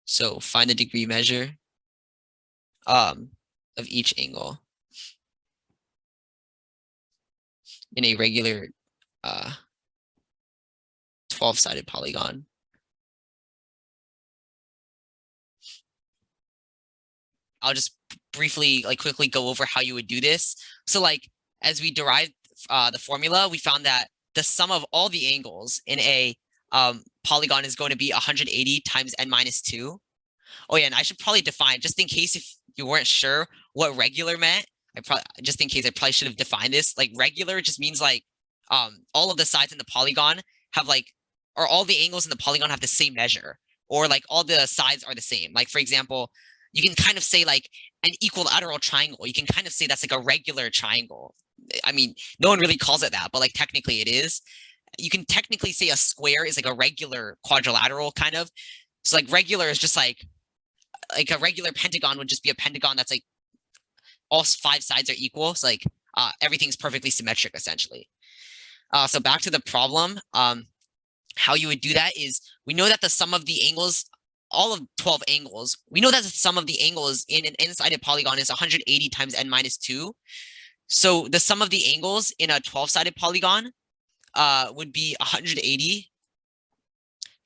So find the degree measure of each angle in a regular 12-sided polygon. I'll just briefly, like, quickly go over how you would do this. So, like, as we derived the formula, we found that the sum of all the angles in a polygon is going to be 180 times n minus 2. Oh yeah, and I should probably define, just in case if you weren't sure what regular meant, I probably should have defined this. Like, regular just means like all of the sides in the polygon have like, or all the angles in the polygon have the same measure, or like all the sides are the same. Like, for example, you can kind of say like an equilateral triangle. You can kind of say that's like a regular triangle. I mean, no one really calls it that, but like technically it is. You can technically say a square is like a regular quadrilateral kind of. So like regular is just like a regular pentagon would just be a pentagon that's like all 5 sides are equal. So like everything's perfectly symmetric essentially. So back to the problem. How you would do that is, we know that the sum of the angles, all of 12 angles, we know that the sum of the angles in an n-sided polygon is 180 times n minus 2. So the sum of the angles in a 12-sided polygon would be 180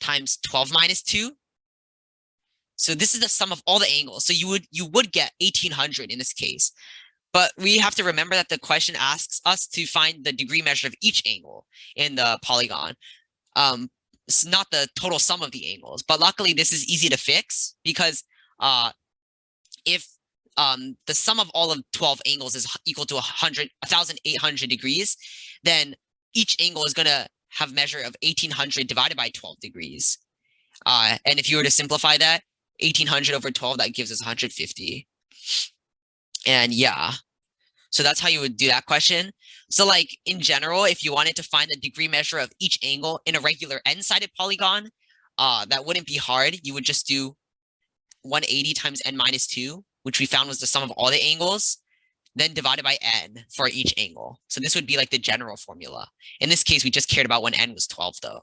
times 12 minus 2. So this is the sum of all the angles. So you would get 1800 in this case. But we have to remember that the question asks us to find the degree measure of each angle in the polygon. It's not the total sum of the angles. But luckily, this is easy to fix because if the sum of all of 12 angles is equal to 1,800 degrees, then each angle is going to have measure of 1800 divided by 12 degrees. And if you were to simplify that, 1800 over 12, that gives us 150. And yeah, so that's how you would do that question. So like in general, if you wanted to find the degree measure of each angle in a regular n-sided polygon, that wouldn't be hard. You would just do 180 times n minus 2, which we found was the sum of all the angles, then divided by n for each angle. So this would be like the general formula. In this case, we just cared about when n was 12 though.